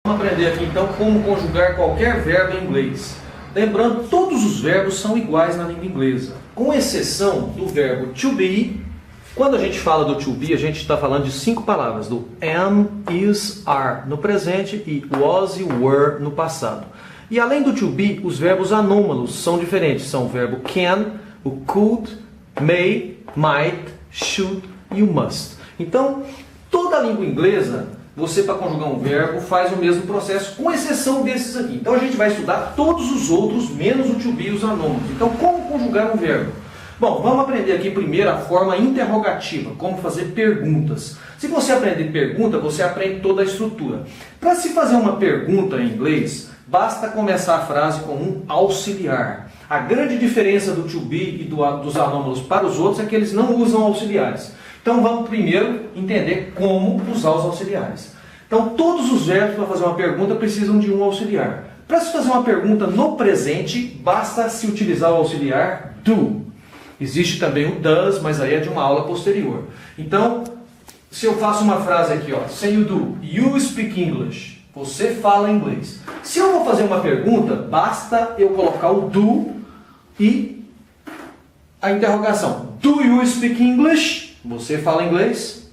Vamos aprender aqui então como conjugar qualquer verbo em inglês. Lembrando, todos os verbos são iguais na língua inglesa, com exceção do verbo to be. Quando a gente fala do to be, a gente está falando de 5 palavras, do am, is, are no presente e was e were no passado. E além do to be, os verbos anômalos são diferentes. São o verbo can, o could, may, might, should e o must. Então, toda a língua inglesa, você para conjugar um verbo faz o mesmo processo, com exceção desses aqui. Então a gente vai estudar todos os outros, menos o to be e os anômalos. Então, como conjugar um verbo? Bom, vamos aprender aqui primeiro a forma interrogativa, como fazer perguntas. Se você aprender pergunta, você aprende toda a estrutura. Para se fazer uma pergunta em inglês, basta começar a frase com um auxiliar. A grande diferença do to be e dos anômalos para os outros é que eles não usam auxiliares. Então vamos primeiro entender como usar os auxiliares. Então todos os verbos para fazer uma pergunta precisam de um auxiliar. Para se fazer uma pergunta no presente, basta se utilizar o auxiliar do. Existe também o does, mas aí é de uma aula posterior. Então, se eu faço uma frase aqui, ó, say you do, you speak English, você fala inglês. Se eu vou fazer uma pergunta, basta eu colocar o do e a interrogação. Do you speak English? Você fala inglês?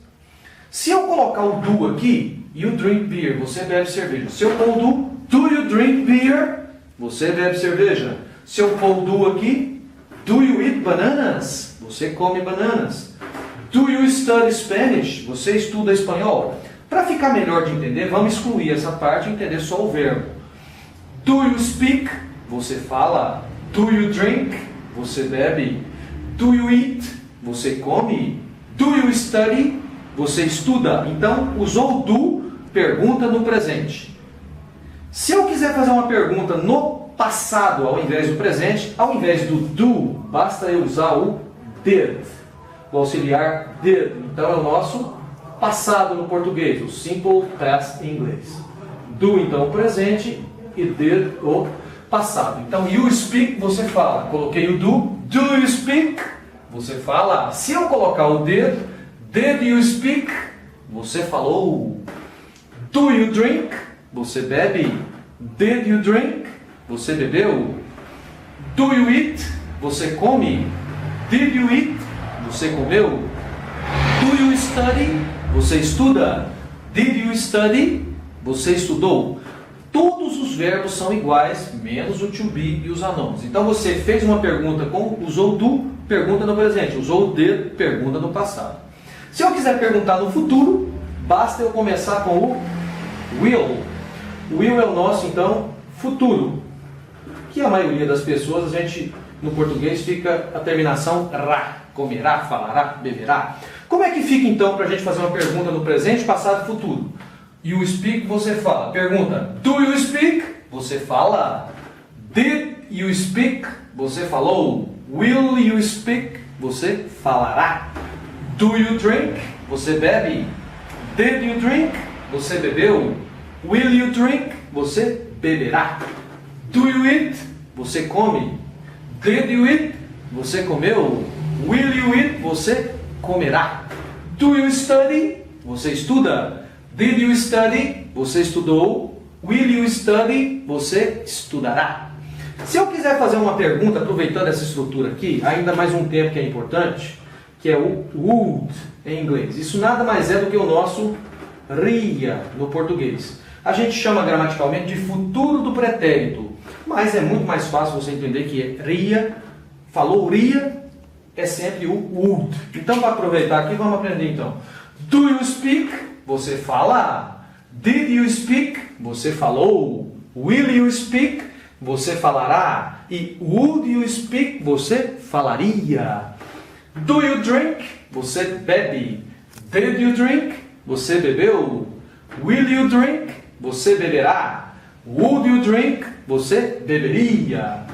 Se eu colocar o do aqui, you drink beer, você bebe cerveja. Se eu pôr o do you drink beer? Você bebe cerveja. Se eu pôr o do aqui, do you eat bananas? Você come bananas. Do you study Spanish? Você estuda espanhol? Para ficar melhor de entender, vamos excluir essa parte e entender só o verbo. Do you speak? Você fala. Do you drink? Você bebe. Do you eat? Você come. Do you study? Você estuda. Então, usou do, pergunta no presente. Se eu quiser fazer uma pergunta no passado ao invés do presente, ao invés do do, basta eu usar o did, o auxiliar did. Então é o nosso passado no português, o simple past em inglês. Do, então, o presente, e did, o passado. Então, you speak, você fala. Coloquei o do you speak? Você fala. Se eu colocar o did you speak? Você falou. Do you drink? Você bebe. Did you drink? Você bebeu? Do you eat? Você come? Did you eat? Você comeu? Do you study? Você estuda? Did you study? Você estudou? Todos os verbos são iguais, menos o to be e os anônimos. Então você fez uma pergunta, usou do, pergunta no presente. Usou o did, pergunta no passado. Se eu quiser perguntar no futuro, basta eu começar com o will. O will é o nosso, então, futuro. Que a maioria das pessoas, a gente, no português, fica a terminação ra. Comerá, falará, beberá. Como é que fica, então, para a gente fazer uma pergunta no presente, passado e futuro? You speak, você fala. Pergunta, do you speak? Você fala. Did you speak? Você falou. Will you speak? Você falará. Do you drink? Você bebe. Did you drink? Você bebeu. Will you drink? Você beberá. Do you eat? Você come. Did you eat? Você comeu. Will you eat? Você comerá. Do you study? Você estuda. Did you study? Você estudou. Will you study? Você estudará. Se eu quiser fazer uma pergunta, aproveitando essa estrutura aqui, ainda mais um tempo que é importante, que é o would em inglês. Isso nada mais é do que o nosso ria no português. A gente chama gramaticalmente de futuro do pretérito, mas é muito mais fácil você entender que é ria, falou ria, é sempre o would. Então, para aproveitar aqui, vamos aprender então. Do you speak? Você fala. Did you speak? Você falou. Will you speak? Você falará. E would you speak? Você falaria. Do you drink? Você bebe. Did you drink? Você bebeu. Will you drink? Você beberá. Would you drink? Você beberia.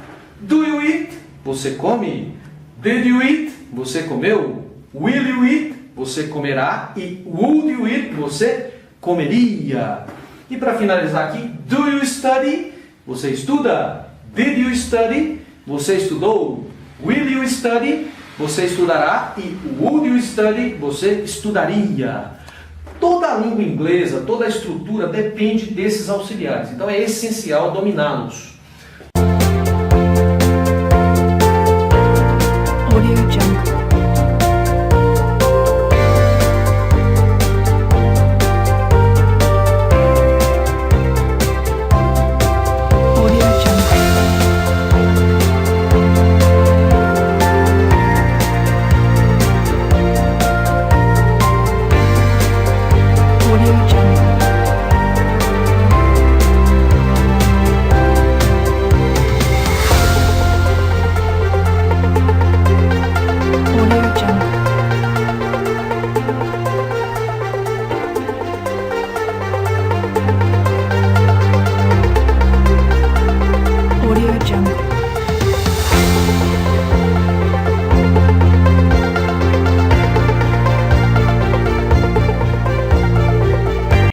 Do you eat? Você come. Did you eat? Você comeu. Will you eat? Você comerá. E would you eat? Você comeria. E para finalizar aqui, do you study? Você estuda. Did you study? Você estudou. Will you study? Você estudará. E would you study? Você estudaria. Toda a língua inglesa, toda a estrutura depende desses auxiliares. Então é essencial dominá-los.